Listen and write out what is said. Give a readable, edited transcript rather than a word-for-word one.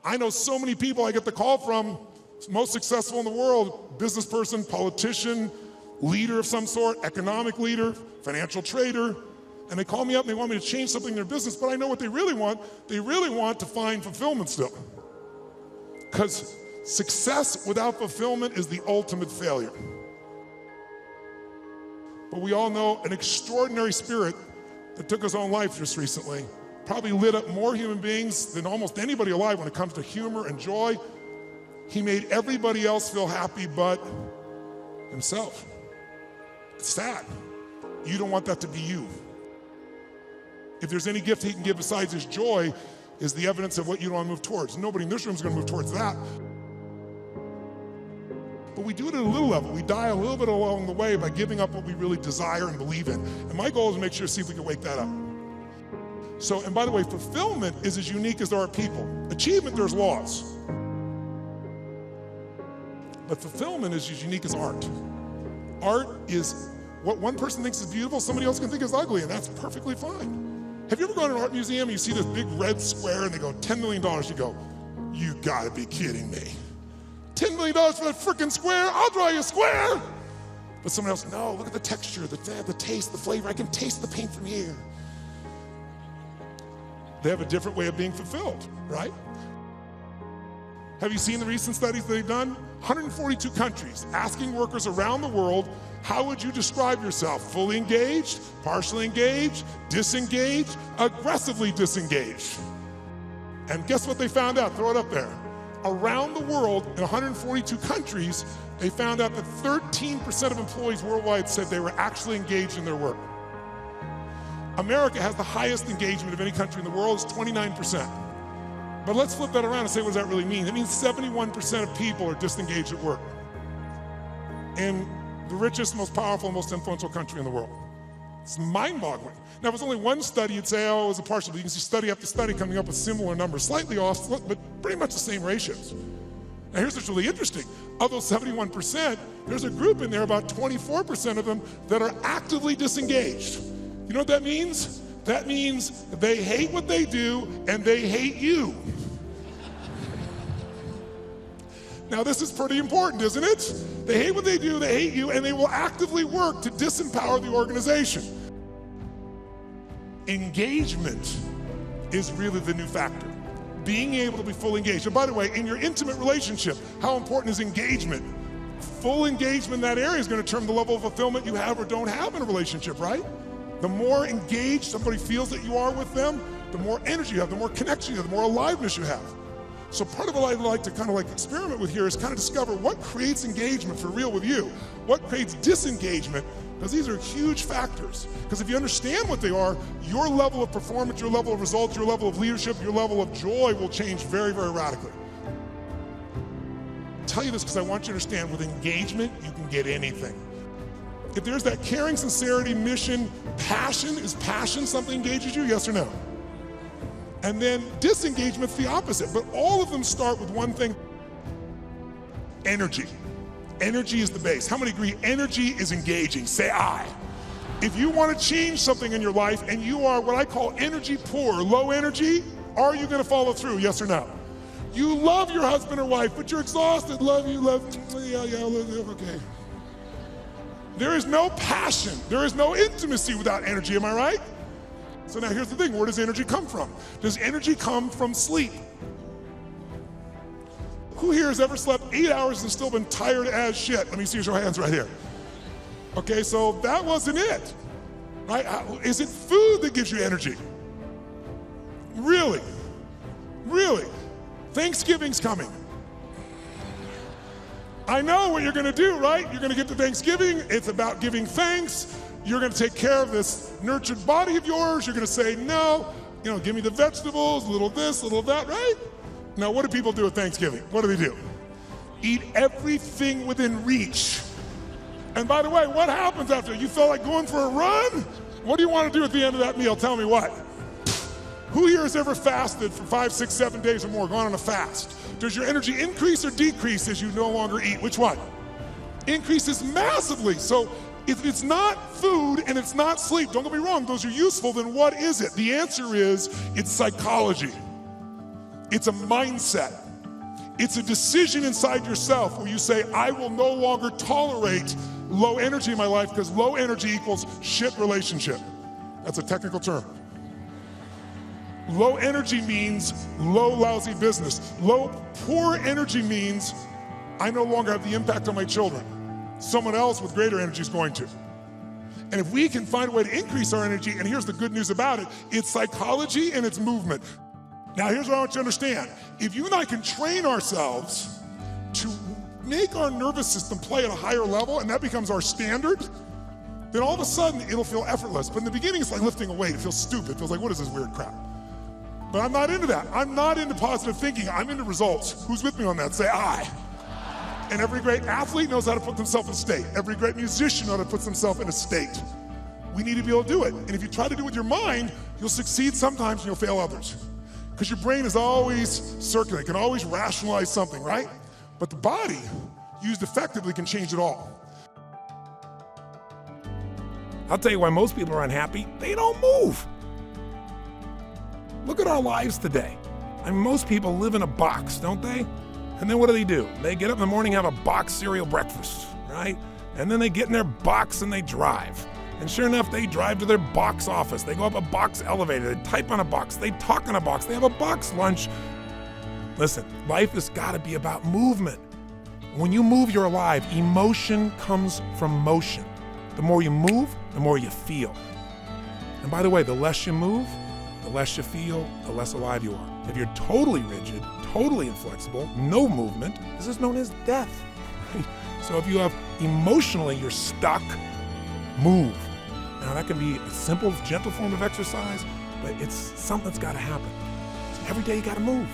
I know so many people I get the call from, most successful in the world, business person, politician, leader of some sort, economic leader, financial trader, and they call me up and they want me to change something in their business, but I know what they really want. They really want to find fulfillment still. Because success without fulfillment is the ultimate failure. But we all know an extraordinary spirit that took his own life just recently, probably lit up more human beings than almost anybody alive when it comes to humor and joy. He made everybody else feel happy but himself. It's sad. You don't want that to be you. If there's any gift he can give besides his joy, is the evidence of what you don't want to move towards. Nobody in this room is going to move towards that. But we do it at a little level. We die a little bit along the way by giving up what we really desire and believe in. And my goal is to make sure to see if we can wake that up. So, and by the way, fulfillment is as unique as there are people. Achievement, there's laws. But fulfillment is as unique as art. Art is what one person thinks is beautiful, somebody else can think is ugly, and that's perfectly fine. Have you ever gone to an art museum and you see this big red square and they go, $10 million, you go, you gotta be kidding me. $10 million for that freaking square? I'll draw you a square. But someone else, no, look at the texture, the taste, the flavor. I can taste the paint from here. They have a different way of being fulfilled, right? Have you seen the recent studies they've done? 142 countries asking workers around the world, how would you describe yourself? Fully engaged, partially engaged, disengaged, aggressively disengaged. And guess what they found out? Throw it up there. Around the world, in 142 countries, they found out that 13% of employees worldwide said they were actually engaged in their work. America has the highest engagement of any country in the world, it's 29%. But let's flip that around and say, what does that really mean? It means 71% of people are disengaged at work. In the richest, most powerful, most influential country in the world. It's mind-boggling. Now, if it was only one study, you'd say, oh, it was a partial, but you can see study after study coming up with similar numbers, slightly off, but pretty much the same ratios. Now, here's what's really interesting. Of those 71%, there's a group in there, about 24% of them, that are actively disengaged. You know what that means? That means they hate what they do and they hate you. Now, this is pretty important, isn't it? They hate what they do, they hate you, and they will actively work to disempower the organization. Engagement is really the new factor. Being able to be fully engaged. And by the way, in your intimate relationship, how important is engagement? Full engagement in that area is going to determine the level of fulfillment you have or don't have in a relationship, right? The more engaged somebody feels that you are with them, the more energy you have, the more connection you have, the more aliveness you have. So part of what I'd like to kind of experiment with here is kind of discover what creates engagement for real with you, what creates disengagement, because these are huge factors. Because if you understand what they are, your level of performance, your level of results, your level of leadership, your level of joy will change very, very radically. I tell you this because I want you to understand with engagement, you can get anything. If there's that caring, sincerity, mission, passion, is passion something that engages you, yes or no? And then disengagement's the opposite, but all of them start with one thing: energy. Energy is the base. How many agree energy is engaging? Say aye. If you want to change something in your life and you are what I call energy poor, low energy, are you going to follow through, yes or no? You love your husband or wife, but you're exhausted. Love, yeah, okay. There is no passion, there is no intimacy without energy, am I right? So now here's the thing, where does energy come from? Does energy come from sleep? Who here has ever slept 8 hours and still been tired as shit? Let me see your hands right here. Okay, so that wasn't it, right? Is it food that gives you energy? Really? Really? Thanksgiving's coming. I know what you're gonna do, right? You're gonna get to Thanksgiving, it's about giving thanks. You're gonna take care of this nurtured body of yours. You're gonna say, no, give me the vegetables, a little this, a little that, right? Now, what do people do at Thanksgiving? What do? Eat everything within reach. And by the way, what happens after? You feel like going for a run? What do you want to do at the end of that meal? Tell me what. Who here has ever fasted for 5, 6, 7 days or more, gone on a fast? Does your energy increase or decrease as you no longer eat? Which one? Increases massively. So if it's not food and it's not sleep, don't get me wrong, those are useful, then what is it? The answer is, it's psychology. It's a mindset. It's a decision inside yourself where you say, I will no longer tolerate low energy in my life because low energy equals shit relationship. That's a technical term. Low energy means low, lousy business. Poor energy means I no longer have the impact on my children. Someone else with greater energy is going to. And if we can find a way to increase our energy, and here's the good news about it, it's psychology and it's movement. Now here's what I want you to understand. If you and I can train ourselves to make our nervous system play at a higher level, and that becomes our standard, then all of a sudden it'll feel effortless. But in the beginning, it's like lifting a weight. It feels stupid. It feels like, what is this weird crap? But I'm not into that. I'm not into positive thinking. I'm into results. Who's with me on that? Say I. And every great athlete knows how to put themselves in a state. Every great musician knows how to put themselves in a state. We need to be able to do it. And if you try to do it with your mind, you'll succeed sometimes and you'll fail others. Because your brain is always circulating, can always rationalize something, right? But the body, used effectively, can change it all. I'll tell you why most people are unhappy. They don't move. Look at our lives today. I mean, most people live in a box, don't they? And then what do? They get up in the morning, have a box cereal breakfast, right? And then they get in their box and they drive. And sure enough, they drive to their box office. They go up a box elevator. They type on a box. They talk on a box. They have a box lunch. Listen, life has got to be about movement. When you move, you're alive. Emotion comes from motion. The more you move, the more you feel. And by the way, the less you move, the less you feel, the less alive you are. If you're totally rigid, totally inflexible, no movement, this is known as death. Right? So if you have emotionally, you're stuck, move. Now that can be a simple, gentle form of exercise, but it's something that's got to happen. So every day you got to move.